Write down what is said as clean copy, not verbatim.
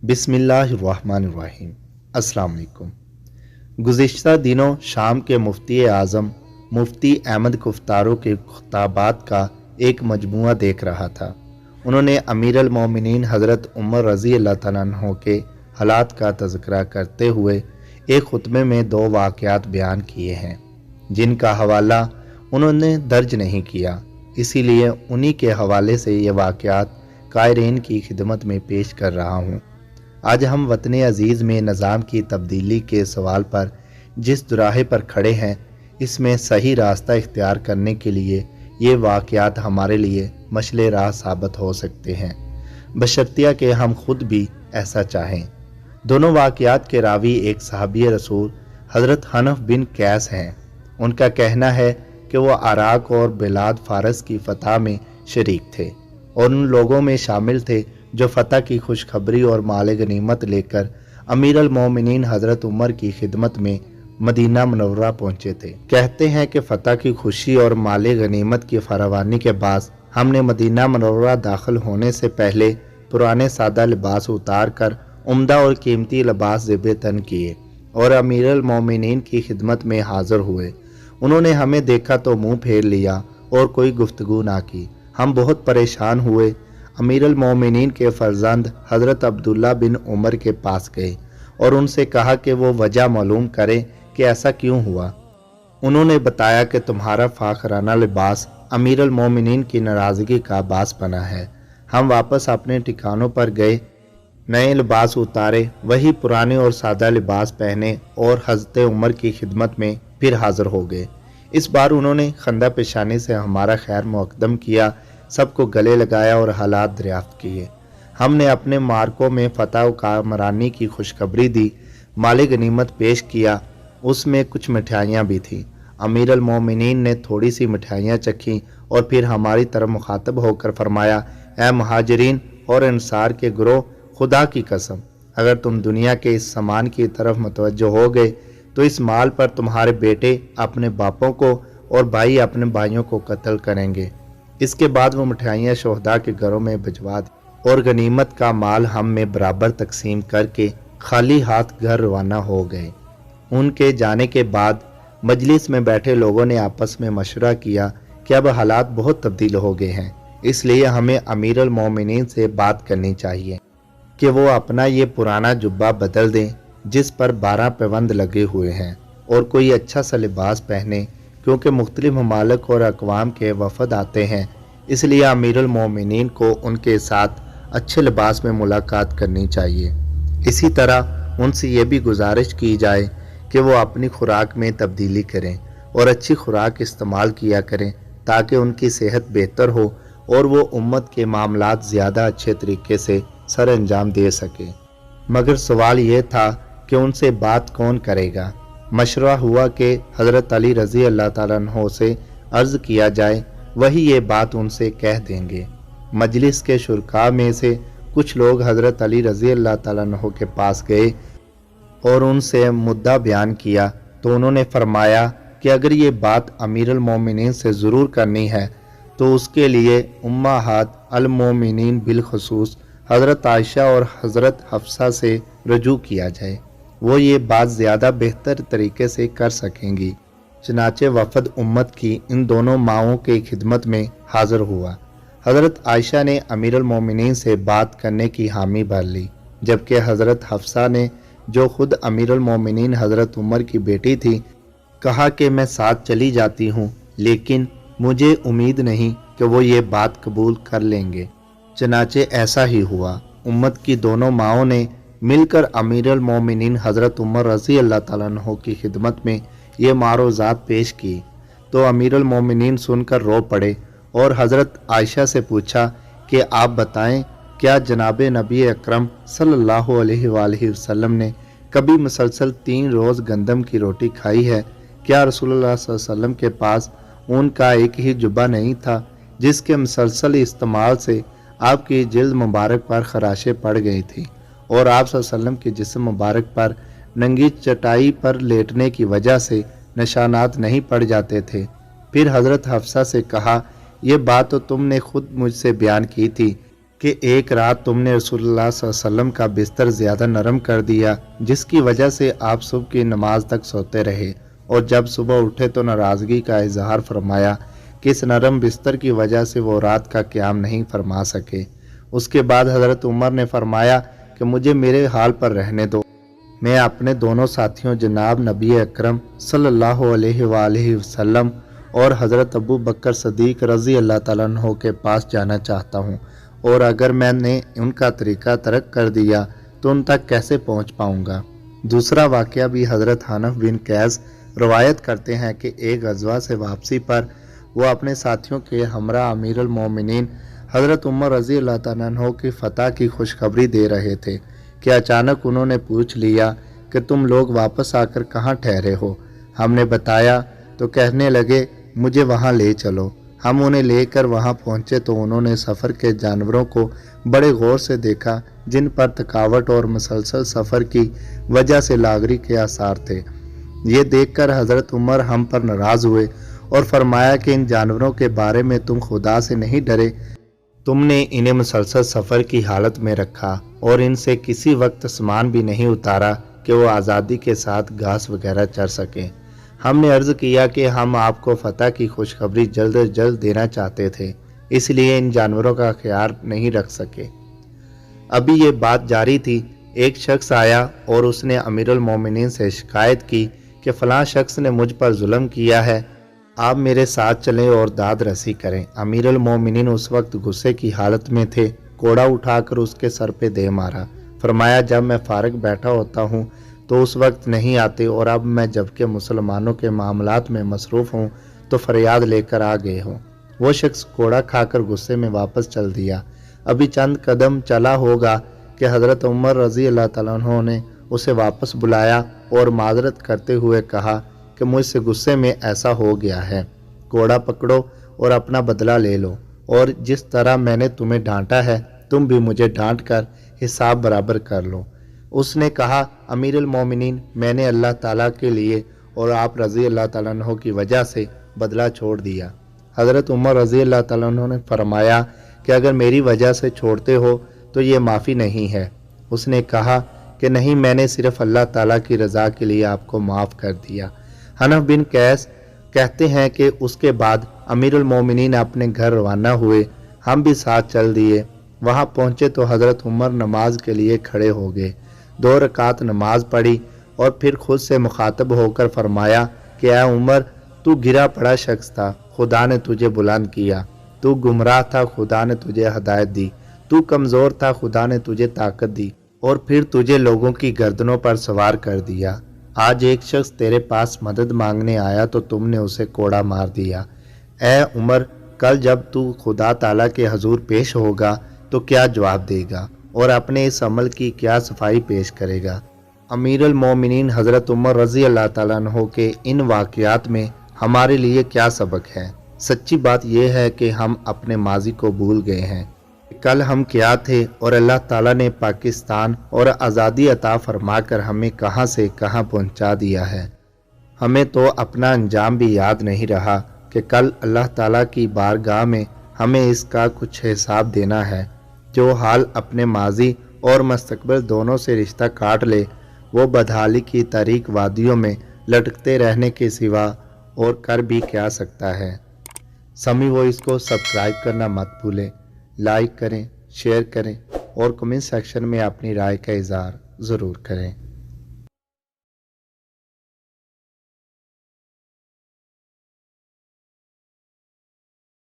बिस्मिल्लाहिर्रहमानिर्रहीम। अस्सलाम वालेकुम। गुज़िश्ता दिनों शाम के मुफ्ती आज़म मुफ्ती अहमद कुफ्तारो के खुताबात का एक मजमुआ देख रहा था। उन्होंने अमीर अल मोमिनीन हज़रत उमर रज़ी अल्लाह तआला अन्हो के हालात का तज़किरा करते हुए एक खुतबे में दो वाक़यात बयान किए हैं जिनका हवाला उन्होंने दर्ज नहीं किया, इसीलिए उन्हीं के हवाले से ये वाक़यात कायरीन की खिदमत में पेश कर रहा हूँ। आज हम वतन अज़ीज़ में निज़ाम की तब्दीली के सवाल पर जिस दुराहे पर खड़े हैं, इसमें सही रास्ता इख्तियार करने के लिए ये वाक़यात हमारे लिए मशले राह साबित हो सकते हैं, बशर्तिया कि हम खुद भी ऐसा चाहें। दोनों वाक़यात के रावी एक सहाबी रसूल हज़रत हनफ बिन कैस हैं। उनका कहना है कि वो अराक और बिलाद फ़ारस की फ़तह में शरीक थे और उन लोगों में शामिल थे जो फ़तह की खुशखबरी और माल गनीमत लेकर अमीर अल मोमिनीन हज़रत उमर की खिदमत में मदीना मुनव्वरा पहुँचे थे। कहते हैं कि फ़तह की खुशी और माल गनीमत की फरावानी के बाद हमने मदीना मुनव्वरा दाखिल होने से पहले पुराने सादा लिबास उतार कर उम्दा और कीमती लिबास ज़ेब तन किए और अमीर अल मोमिनीन की खिदमत में हाज़िर हुए। उन्होंने हमें देखा तो मुँह फेर लिया और कोई गुफ्तगू ना की। हम बहुत परेशान हुए। अमीर अल मोमिनीन के फर्जंद हज़रत अब्दुल्ला बिन उमर के पास गए और उनसे कहा कि वो वजह मालूम करें कि ऐसा क्यों हुआ। उन्होंने बताया कि तुम्हारा फ़ाखराना लिबास अमीर अल मोमिनीन की नाराज़गी का बास बना है। हम वापस अपने ठिकानों पर गए, नए लिबास उतारे, वही पुराने और सादा लिबास पहने और हज़रत उमर की खिदमत में फिर हाज़िर हो गए। इस बार उन्होंने खंदा पेशानी से हमारा खैर मुक़द्दम किया, सबको गले लगाया और हालात दरियाफ्त किए। हमने अपने मार्कों में फ़तह कामरानी की खुशखबरी दी, माल गनीमत पेश किया, उसमें कुछ मिठाइयाँ भी थीं। अमीर अल मोमिनीन ने थोड़ी सी मिठाइयाँ चखीं और फिर हमारी तरफ मुखातब होकर फरमाया, ऐ मुहाजिरीन और अंसार के गिरोह, खुदा की कसम अगर तुम दुनिया के इस सामान की तरफ मुतवज्जो हो गए तो इस माल पर तुम्हारे बेटे अपने बापों को और भाई अपने भाइयों को कत्ल करेंगे। इसके बाद वो मिठाइयाँ शोहदा के घरों में भिजवा दी और गनीमत का माल हम में बराबर तकसीम करके खाली हाथ घर रवाना हो गए। उनके जाने के बाद मजलिस में बैठे लोगों ने आपस में मशवरा किया कि अब हालात बहुत तब्दील हो गए हैं, इसलिए हमें अमीर अल मोमिनीन से बात करनी चाहिए कि वो अपना ये पुराना जुब्बा बदल दें जिस पर 12 पैबंद लगे हुए हैं और कोई अच्छा सा लिबास पहने, क्योंकि मुख्तलिफ ममालिक और अक़वाम के वफ़द आते हैं, इसलिए अमीर अल मोमिनीन को उनके साथ अच्छे लिबास में मुलाकात करनी चाहिए। इसी तरह उनसे ये भी गुजारिश की जाए कि वो अपनी खुराक में तब्दीली करें और अच्छी खुराक इस्तेमाल किया करें ताकि उनकी सेहत बेहतर हो और वो उम्मत के मामलात ज़्यादा अच्छे तरीके से सर अंजाम दे सके। मगर सवाल ये था कि उनसे बात कौन करेगा। मशवरा हुआ कि हज़रत अली रज़ी अल्लाह ताला अन्हो से अर्ज़ किया जाए, वही ये बात उनसे कह देंगे। मजलिस के शुरका में से कुछ लोग हज़रत अली रज़ी अल्लाह ताला अन्हो के पास गए और उनसे मुद्दा बयान किया तो उन्होंने फरमाया कि अगर ये बात अमीर अल मोमिनीन से ज़रूर करनी है तो उसके लिए उम्माहात अल मोमिनीन बिलखुसूस हज़रत आयशा और हज़रत हफ्सा से रजू किया जाए, वो ये बात ज़्यादा बेहतर तरीके से कर सकेंगी। चनाचे वफ़द उम्मत की इन दोनों माओं की खिदमत में हाज़िर हुआ। हज़रत आयशा ने अमीर अल मोमिनीन से बात करने की हामी भर ली, जबकि हज़रत हफ्सा ने, जो खुद अमीर अल मोमिनीन हज़रत उमर की बेटी थी, कहा कि मैं साथ चली जाती हूँ, लेकिन मुझे उम्मीद नहीं कि वो ये बात कबूल कर लेंगे। चनाचे ऐसा ही हुआ। उम्मत की दोनों माओं ने मिलकर अमीर अल मोमिनीन हज़रत उमर रज़ी अल्लाह ताला अन्हो की खिदमत में ये मारोज़ात पेश की तो अमीर अल मोमिनीन सुनकर रो पड़े और हज़रत आयशा से पूछा कि आप बताएं, क्या जनाब नबी अकरम सल्लल्लाहु अलैहि वसल्लम ने कभी मुसलसल 3 रोज़ गंदम की रोटी खाई है? क्या रसूलुल्लाह सल्लल्लाहु अलैहि वसल्लम के पास उनका एक ही जुब्बा नहीं था जिसके मुसलसल इस्तेमाल से आपकी जिल्द मुबारक पर खराशें पड़ गई थी और आप सल्लल्लाहु अलैहि वसल्लम के जिस्म मुबारक पर नंगी चटाई पर लेटने की वजह से निशानात नहीं पड़ जाते थे? फिर हज़रत हफ्सा से कहा, यह बात तो तुमने खुद मुझसे बयान की थी کہ ایک رات تم نے रसूलुल्लाह सल्लल्लाहु अलैहि वसल्लम का बिस्तर ज़्यादा नरम कर दिया, जिसकी वजह से आप सुबह की नमाज तक सोते रहे, और जब सुबह उठे तो नाराज़गी का इजहार फरमाया कि इस नरम बिस्तर की वजह से वो रात का क़याम नहीं फरमा सके। उसके बाद हज़रत उमर ने फरमाया कि मुझे मेरे हाल पर रहने दो, मैं अपने दोनों साथियों जनाब नबी अकरम सल्लल्लाहु अलैहि वसल्लम और हज़रत अबू बकर सदीक रज़ी अल्लाह ताला अन्हो के पास जाना चाहता हूँ, और अगर मैंने उनका तरीका तर्क कर दिया तो उन तक कैसे पहुँच पाऊँगा। दूसरा वाक़या भी हज़रत हनफ बिन कैस रवायत करते हैं कि एक गज़वा से वापसी पर वो अपने साथियों के हमरा अमीरुल मोमिनीन हज़रत उमर रज़ी अल्लाह ताला अन्हो की फ़तह की खुशखबरी दे रहे थे कि अचानक उन्होंने पूछ लिया कि तुम लोग वापस आकर कहाँ ठहरे हो। हमने बताया तो कहने लगे मुझे वहाँ ले चलो। हम उन्हें लेकर वहाँ पहुँचे तो उन्होंने सफ़र के जानवरों को बड़े गौर से देखा, जिन पर थकावट और मुसलसल सफ़र की वजह से लागरी के आसार थे। ये देखकर हज़रत उमर हम पर नाराज़ हुए और फरमाया कि इन जानवरों के बारे में तुम खुदा से नहीं डरे, तुमने इन्हें मुसलसल सफ़र की हालत में रखा और इनसे किसी वक्त सामान भी नहीं उतारा कि वो आज़ादी के साथ घास वगैरह चर सकें। हमने अर्ज़ किया कि हम आपको फ़तह की खुशखबरी जल्द अज जल्द देना चाहते थे, इसलिए इन जानवरों का ख्याल नहीं रख सके। अभी ये बात जारी थी, एक शख्स आया और उसने अमीरुल मोमिनीन से शिकायत की कि फ़लाँ शख्स ने मुझ पर जुल्म किया है, आप मेरे साथ चलें और दाद रसी करें। अमीरुल मोमिनीन उस वक्त गुस्से की हालत में थे, कोड़ा उठाकर उसके सर पे दे मारा। फरमाया जब मैं फारग बैठा होता हूँ तो उस वक्त नहीं आते, और अब मैं जबकि मुसलमानों के मामलात में मसरूफ़ हूँ तो फरियाद लेकर आ गए हो। वो शख्स कोड़ा खाकर गुस्से में वापस चल दिया। अभी चंद कदम चला होगा कि हज़रत उमर रज़ी अल्लाह ताला अन्हो ने उसे वापस बुलाया और माजरत करते हुए कहा कि मुझसे गुस्से में ऐसा हो गया है, कोड़ा पकड़ो और अपना बदला ले लो, और जिस तरह मैंने तुम्हें डांटा है तुम भी मुझे डांट कर हिसाब बराबर कर लो। उसने कहा अमीरुल मोमिनीन, मैंने अल्लाह ताला के लिए और आप रज़ी अल्लाह ताला अन्हो की वजह से बदला छोड़ दिया। हज़रत उमर रज़ी अल्लाह ताला अन्हो ने फरमाया कि अगर मेरी वजह से छोड़ते हो तो ये माफ़ी नहीं है। उसने कहा कि नहीं, मैंने सिर्फ़ अल्लाह ताला की रज़ा के लिए आपको माफ़ कर दिया। हनफ बिन कैस कहते हैं कि उसके बाद अमीरुल मोमिनीन अपने घर रवाना हुए, हम भी साथ चल दिए। वहाँ पहुँचे तो हज़रत उमर नमाज के लिए खड़े हो गए, 2 रकात नमाज पढ़ी और फिर खुद से मुखातब होकर फरमाया कि ऐ उमर, तू गिरा पड़ा शख्स था, खुदा ने तुझे बुलंद किया, तू गुमराह था, खुदा ने तुझे हदायत दी, तू कमज़ोर था, खुदा ने तुझे ताकत दी, और फिर तुझे लोगों की गर्दनों पर सवार कर दिया। आज एक शख्स तेरे पास मदद मांगने आया तो तुमने उसे कोड़ा मार दिया। ऐ उमर, कल जब तू खुदा ताला के हजूर पेश होगा तो क्या जवाब देगा और अपने इस अमल की क्या सफाई पेश करेगा। अमीरुल मोमिनीन हज़रत उमर रज़ी अल्लाह ताला अन्हो के इन वाक़यात में हमारे लिए क्या सबक है। सच्ची बात यह है कि हम अपने माजी को भूल गए हैं, कल हम क्या थे और अल्लाह ताला ने पाकिस्तान और आज़ादी अता फरमाकर हमें कहां से कहां पहुंचा दिया है। हमें तो अपना अंजाम भी याद नहीं रहा कि कल अल्लाह ताला की बारगाह में हमें इसका कुछ हिसाब देना है। जो हाल अपने माजी और मुस्तकबिल दोनों से रिश्ता काट ले, वो बदहाली की तारीक वादियों में लटकते रहने के सिवा और कर भी क्या सकता है। समी वो इसको सब्सक्राइब करना मत भूलें, लाइक करें, शेयर करें और कमेंट सेक्शन में अपनी राय का इज़हार ज़रूर करें।